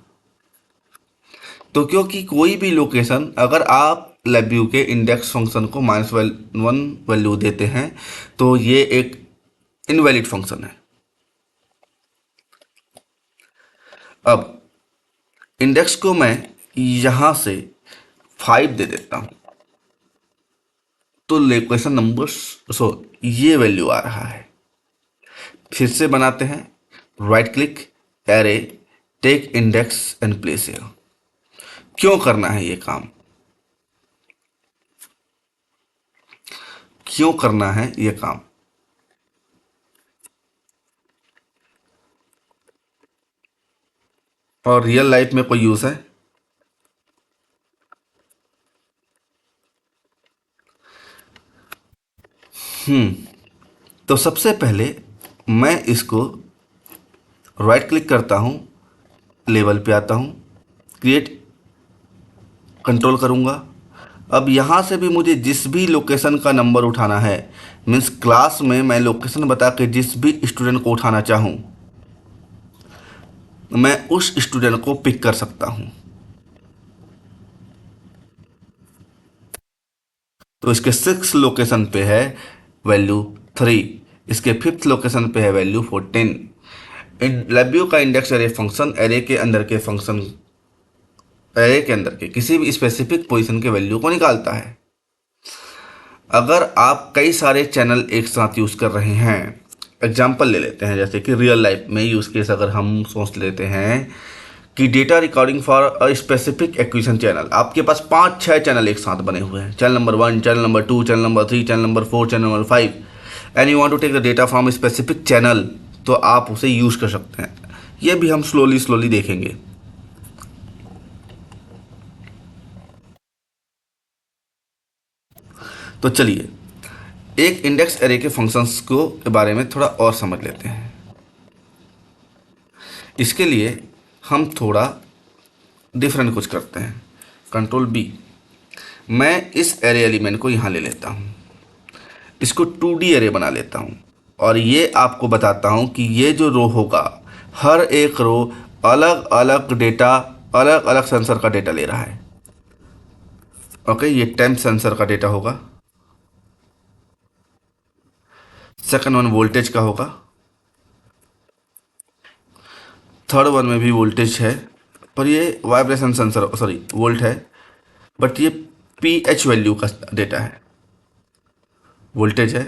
तो क्योंकि कोई भी लोकेशन अगर आप लेब्यू के इंडेक्स फंक्शन को -1 वैल्यू देते हैं तो ये एक इनवैलिड फंक्शन है। अब इंडेक्स को मैं यहां से 5 दे देता हूं तो लोकेशन नंबर ये वैल्यू आ रहा है। फिर से बनाते हैं, right click, array, take index and place here. क्यों करना है ये काम, क्यों करना है ये काम? और रियल लाइफ में कोई यूज है? तो सबसे पहले मैं इसको राइट क्लिक करता हूँ, लेवल पे आता हूँ, क्रिएट कंट्रोल करूँगा। अब यहाँ से भी मुझे जिस भी लोकेशन का नंबर उठाना है, मीन्स क्लास में मैं लोकेशन बता के जिस भी स्टूडेंट को उठाना चाहूँ मैं उस स्टूडेंट को पिक कर सकता हूँ। तो इसके 6 लोकेशन पे है वैल्यू 3, इसके 5th लोकेशन पे है वैल्यू 14। इन लेब्यू का इंडेक्स एरे फंक्शन एरे के अंदर के फंक्शन एरे के अंदर के किसी भी स्पेसिफिक पोजीशन के वैल्यू को निकालता है। अगर आप कई सारे चैनल एक साथ यूज़ कर रहे हैं, एग्जाम्पल ले लेते हैं, जैसे कि रियल लाइफ में यूज़ केस अगर हम सोच लेते हैं कि data recording for a specific acquisition channel, आपके पास 5-6 चैनल एक साथ बने हुए हैं, channel number 1, channel number 2, channel number 3, channel number 4, channel number 5, and you want to take the data from specific channel, तो आप उसे यूज़ कर सकते हैं। ये भी हम स्लोली स्लोली देखेंगे। तो चलिए एक इंडेक्स एरे के फंक्शंस को के बारे में थोड़ा और समझ लेते हैं। इसके लिए हम थोड़ा डिफरेंट कुछ करते हैं। कंट्रोल बी, मैं इस एरे एलिमेंट को यहाँ ले लेता हूँ, इसको 2D एरे बना लेता हूँ, और ये आपको बताता हूँ कि ये जो रो होगा, हर एक रो अलग अलग डेटा, अलग अलग सेंसर का डेटा ले रहा है। ओके, ये टेम्प सेंसर का डेटा होगा, सेकंड वन वोल्टेज का होगा, थर्ड वन में भी वोल्टेज है पर ये वाइब्रेशन सेंसर सॉरी वोल्ट है, बट ये पीएच वैल्यू का डेटा है, वोल्टेज है।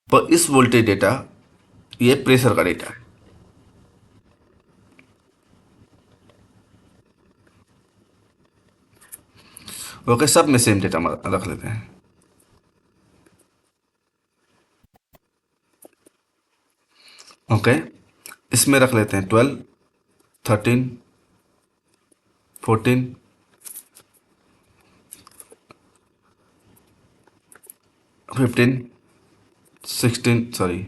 पर इस वोल्टेज डेटा ये प्रेशर का डेटा है। ओके, सब में सेम डेटा रख लेते हैं। ओके, इसमें रख लेते हैं 12, 13, 14, 15, 16 सॉरी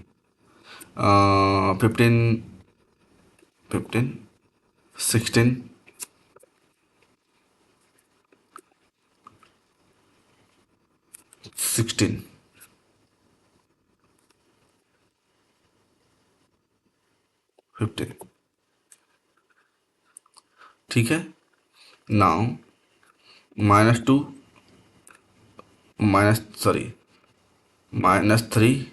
15, 15, 16, 16, फिफ्टीन। ठीक है, नाउ -2, -3, -121,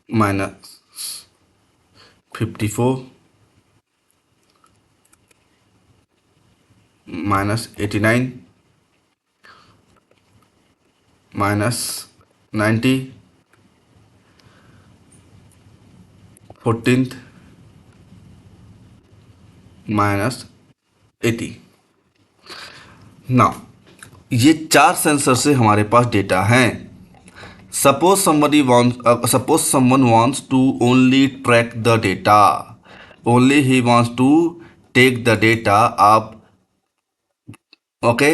-54, -89, 90, 14th माइनस 80। ना ये 4 सेंसर से हमारे पास डेटा हैं। Suppose someone wants to only track the data, only he wants to take the data of okay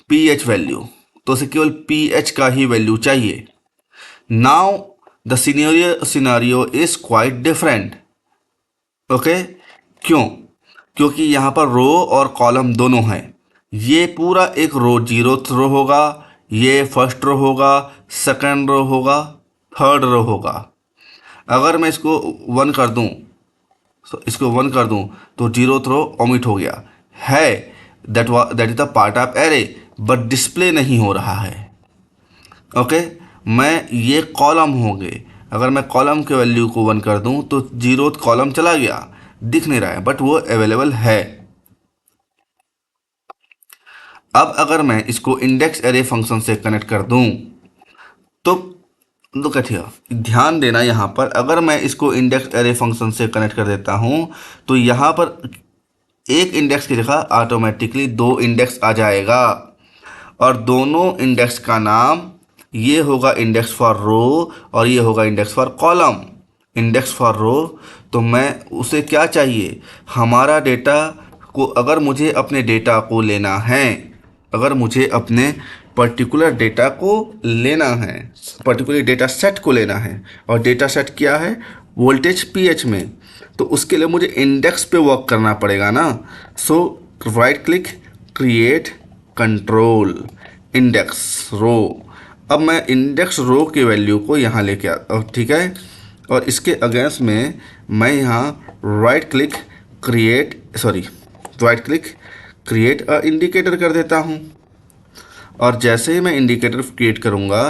pH value, तो उसे केवल pH का ही वैल्यू चाहिए। Now the scenario is quite different. Okay, क्यों? क्योंकि यहाँ पर रो और कॉलम दोनों हैं। ये पूरा एक रो 0th रो होगा, ये फर्स्ट रो होगा, सेकंड रो होगा, थर्ड रो होगा। अगर मैं इसको 1 कर दूं, तो 0th रो ओमिट हो गया है। That is the part of array, but display नहीं हो रहा है। ओके, मैं ये कॉलम होंगे, अगर मैं कॉलम के वैल्यू को 1 कर दूं तो 0th कॉलम चला गया, दिख नहीं रहा है, बट वो अवेलेबल है। अब अगर मैं इसको इंडेक्स एरे फंक्शन से कनेक्ट कर दूं तो क्या ध्यान देना, यहाँ पर अगर मैं इसको इंडेक्स एरे फंक्शन से कनेक्ट कर देता हूँ तो यहाँ पर एक इंडेक्स की जगह ऑटोमेटिकली 2 इंडेक्स आ जाएगा, और दोनों इंडेक्स का नाम ये होगा इंडेक्स फॉर रो और ये होगा index for column. Index for row, तो मैं उसे क्या चाहिए, हमारा डेटा को, अगर मुझे अपने डेटा को लेना है, अगर मुझे अपने पर्टिकुलर डेटा को लेना है, पर्टिकुलर डेटा सेट को लेना है, और डेटा सेट क्या है, वोल्टेज pH में, तो उसके लिए मुझे इंडेक्स पे वर्क करना पड़ेगा ना। So right click, create control index row. अब मैं इंडेक्स रो की वैल्यू को यहाँ लेके आ, ठीक है, और इसके अगेंस्ट में मैं यहाँ राइट क्लिक क्रिएट इंडिकेटर कर देता हूँ। और जैसे ही मैं इंडिकेटर क्रिएट करूँगा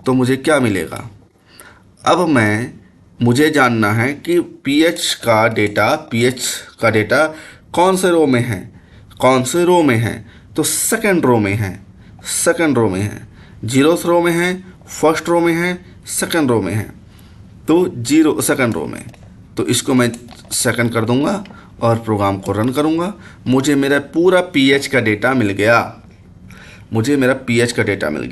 तो मुझे क्या मिलेगा, अब मुझे जानना है कि pH का डेटा कौन से रो में है, तो सेकंड रो में है, 0th रो में है, फर्स्ट रो में है, सेकंड रो में है, तो सेकंड रो में, तो इसको मैं सेकंड कर दूंगा और प्रोग्राम को रन करूंगा। मुझे मेरा पूरा pH का डेटा मिल गया। अब जब pH का डेटा मिल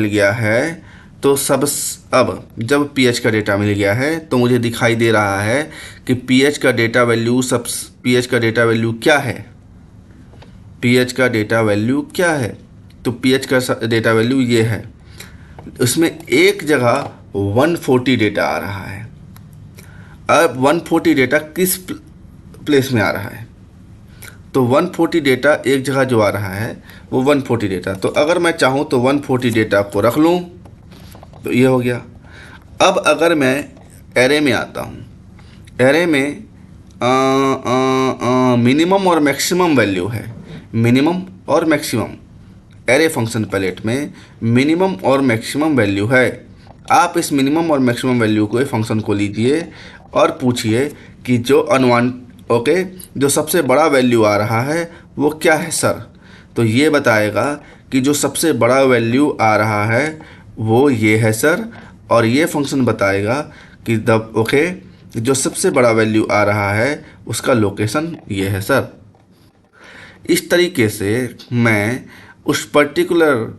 गया है तो जब pH का डेटा मिल गया है तो मुझे दिखाई दे रहा है कि pH का डेटा वैल्यू क्या है। pH का डेटा वैल्यू क्या है, तो pH का डेटा वैल्यू ये है। उसमें एक जगह 140 डेटा आ रहा है। अब 140 डेटा किस प्लेस में आ रहा है, तो 140 डेटा एक जगह जो आ रहा है वो 140 डेटा, तो अगर मैं चाहूँ तो 140 डेटा को रख लूँ, तो ये हो गया। अब अगर मैं एरे में आता हूँ, एरे में मिनिमम और मैक्सिमम वैल्यू है, मिनिमम और मैक्सिमम, एरे फंक्शन पैलेट में मिनिमम और मैक्सिमम वैल्यू है। आप इस मिनिमम और मैक्सिमम वैल्यू को फंक्शन को लीजिए और पूछिए कि जो सबसे बड़ा वैल्यू आ रहा है वो क्या है सर, तो ये बताएगा कि जो सबसे बड़ा वैल्यू आ रहा है वो ये है सर, और ये फंक्शन बताएगा कि जो सबसे बड़ा वैल्यू आ रहा है उसका लोकेशन ये है सर। इस तरीके से मैं उस पर्टिकुलर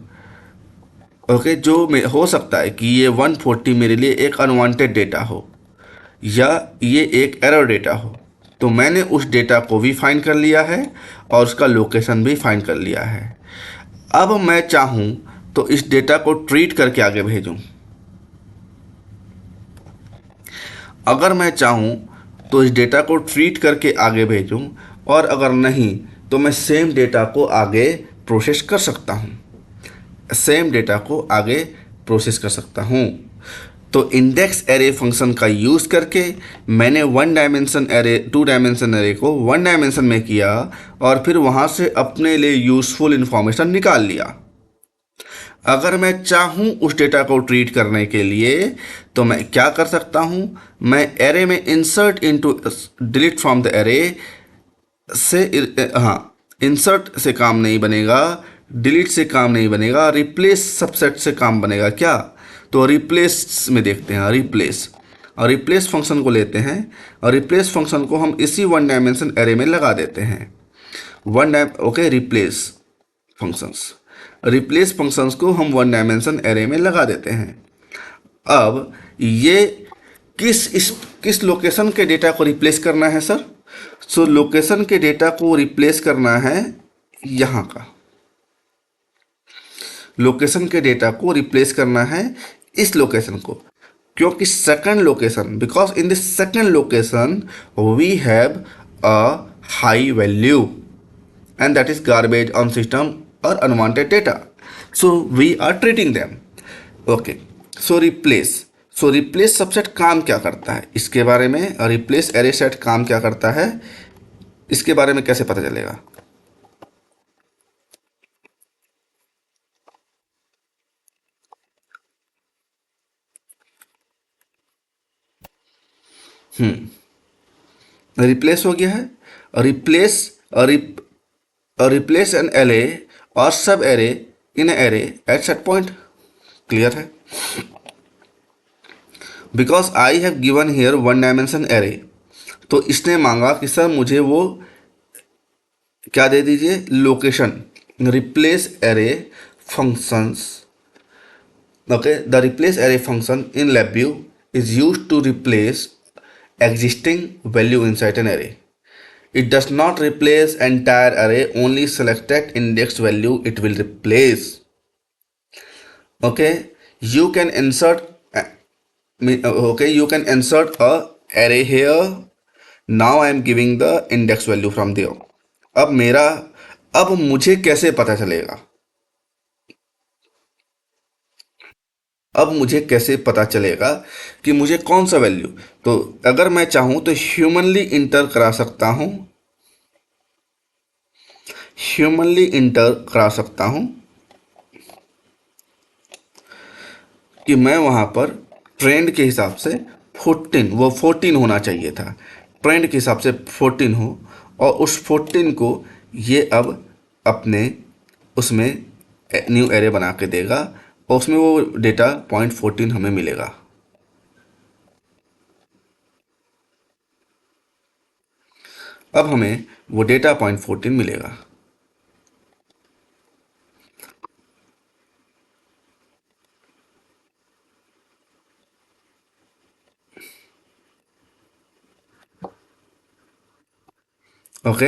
जो हो सकता है कि ये 140 मेरे लिए एक अनवांटेड डेटा हो या ये एक एरर डेटा हो, तो मैंने उस डेटा को भी फाइंड कर लिया है और उसका लोकेशन भी फाइंड कर लिया है। अब मैं चाहूँ तो इस डेटा को ट्रीट करके आगे भेजूँ, अगर मैं चाहूँ तो इस डेटा को ट्रीट करके आगे भेजूँ, और अगर नहीं तो मैं सेम डेटा को आगे प्रोसेस कर सकता हूँ। तो इंडेक्स एरे फंक्शन का यूज़ करके मैंने 1 डायमेंशन एरे 2 डायमेंशन एरे को 1 डायमेंशन में किया और फिर वहाँ से अपने लिए यूज़फुल इंफॉर्मेशन निकाल लिया। अगर मैं चाहूँ उस डेटा को ट्रीट करने के लिए तो मैं क्या कर सकता हूँ, मैं एरे में insert into delete from the array से इंसर्ट से काम नहीं बनेगा, डिलीट से काम नहीं बनेगा, रिप्लेस सबसेट से काम बनेगा। क्या? तो रिप्लेस में देखते हैं, रिप्लेस, और रिप्लेस फंक्शन को लेते हैं, और रिप्लेस फंक्शन को हम इसी वन डायमेंशन एरे में लगा देते हैं। Okay, replace functions, replace functions को हम वन डायमेंशन एरे में लगा देते हैं। अब ये किस लोकेशन के डेटा को रिप्लेस करना है सर? सो लोकेशन के डेटा को रिप्लेस करना है यहाँ का, लोकेशन के डेटा को रिप्लेस करना है इस लोकेशन को, क्योंकि second location, because in this second location we have a high value and that is garbage on system or unwanted data, so we are treating them. Okay, so replace subset काम क्या करता है इसके बारे में, और रिप्लेस एरे सेट काम क्या करता है इसके बारे में कैसे पता चलेगा? रिप्लेस हो गया है, रिप्लेस रिप्लेस एन एरे और sub array in array at set point. Clear है? Because I have given here one dimension array, तो इसने मांगा कि सर मुझे वो क्या दे दीजिए, location. Replace array functions, okay, the replace array function in LabVIEW is used to replace existing value inside an array. It does not replace entire array, only selected indexed value it will replace. Okay, you can insert okay, you can insert a array here. Now I am giving the index value from there. अब मेरा, अब मुझे कैसे पता चलेगा, अब मुझे कैसे पता चलेगा कि मुझे कौन सा वैल्यू? तो अगर मैं चाहूं तो ह्यूमनली इंटर करा सकता हूं, ह्यूमनली इंटर करा सकता हूं कि मैं वहां पर ट्रेंड के हिसाब से 14, वो 14 होना चाहिए था, ट्रेंड के हिसाब से 14 हो, और उस 14 को ये अब अपने उसमें न्यू एरे बना के देगा, और उसमें वो डेटा पॉइंट 14 हमें मिलेगा। अब हमें वो डेटा पॉइंट 14 मिलेगा। ओके,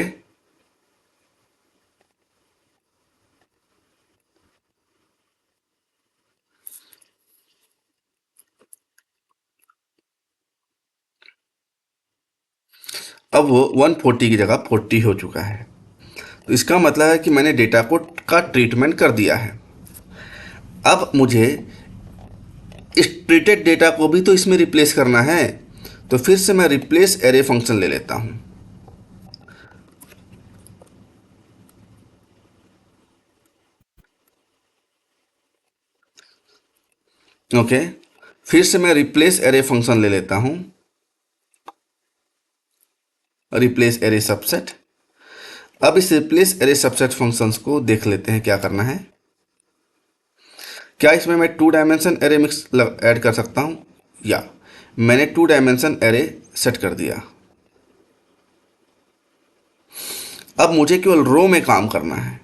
अब वो 140 की जगह 40 हो चुका है, तो इसका मतलब है कि मैंने डेटा को का ट्रीटमेंट कर दिया है। अब मुझे इस ट्रीटेड डेटा को भी तो इसमें रिप्लेस करना है, तो फिर से मैं रिप्लेस एरे फंक्शन ले लेता हूं। ओके, फिर से मैं रिप्लेस एरे फंक्शन ले लेता हूं, रिप्लेस एरे सबसेट। अब इस रिप्लेस एरे सबसेट फंक्शंस को देख लेते हैं क्या करना है। क्या इसमें मैं two dimension array mix add कर सकता हूं? या मैंने टू डायमेंशन एरे सेट कर दिया। अब मुझे केवल रो में काम करना है,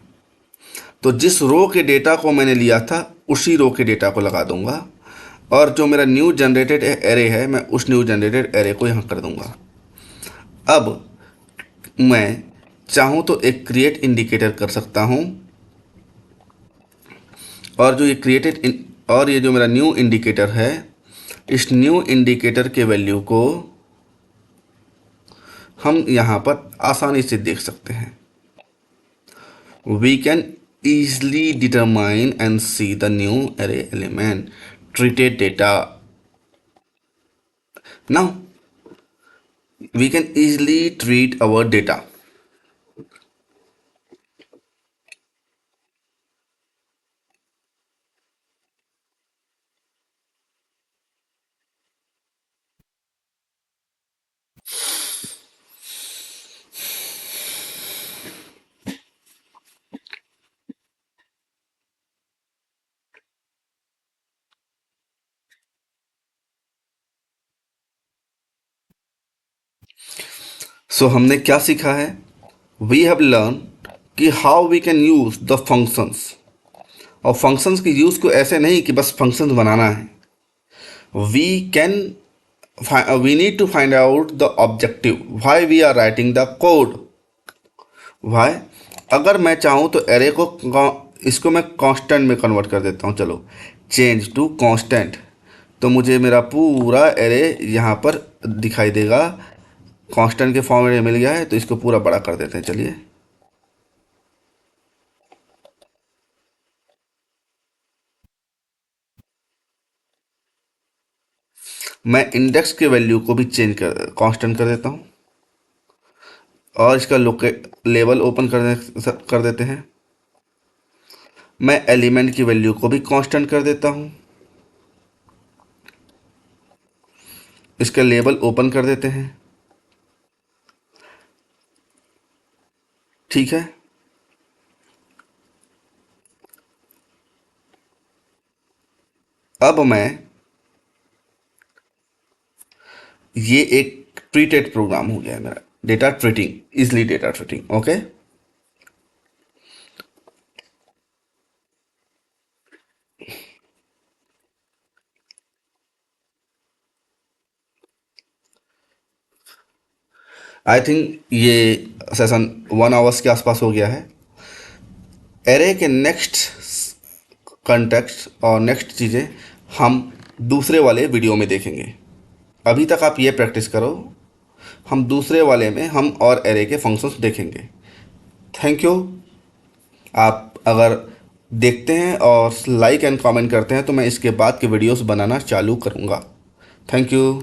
तो जिस रो के डेटा को मैंने लिया था उसी रो के डेटा को लगा दूंगा, और जो मेरा न्यू जनरेटेड एरे है मैं उस न्यू जनरेटेड एरे को यहाँ कर दूंगा। अब मैं चाहूँ तो एक क्रिएट इंडिकेटर कर सकता हूँ, और जो ये और ये जो मेरा न्यू इंडिकेटर है, इस न्यू इंडिकेटर के वैल्यू को हम यहाँ पर आसानी से देख सकते हैं। We can easily determine and see the new array element treated data. Now we can easily treat our data. सो हमने क्या सीखा है? वी हैव लर्न कि how we can use the functions, और फंक्शंस की यूज़ को ऐसे नहीं कि बस फंक्शंस बनाना है। We can we need to find out the objective why we are writing the code. Why, अगर मैं चाहूँ तो एरे को इसको मैं कांस्टेंट में कन्वर्ट कर देता हूँ। चलो, चेंज टू कांस्टेंट, तो मुझे मेरा पूरा एरे यहाँ पर दिखाई देगा। कांस्टेंट के फॉर्म में मिल गया है, तो इसको पूरा बड़ा कर देते हैं। चलिए, मैं इंडेक्स के वैल्यू को भी चेंज कर कांस्टेंट कर देता हूँ, और इसका लेवल ओपन कर देते हैं। मैं एलिमेंट की वैल्यू को भी कांस्टेंट कर देता हूँ, इसका लेबल ओपन कर देते हैं। ठीक है, अब मैं ये एक ट्रीटेड प्रोग्राम हो गया है मेरा, data treating, easily data treating. Okay, I think ये सेशन 1 आवर्स के आसपास हो गया है। एरे के नेक्स्ट कंटेक्स्ट और नेक्स्ट चीज़ें हम दूसरे वाले वीडियो में देखेंगे। अभी तक आप ये प्रैक्टिस करो, हम दूसरे वाले में हम और एरे के फंक्शंस देखेंगे। Thank you. आप अगर देखते हैं और लाइक एंड कमेंट करते हैं तो मैं इसके बाद के वीडियोस बनाना चालू करूँगा। Thank you.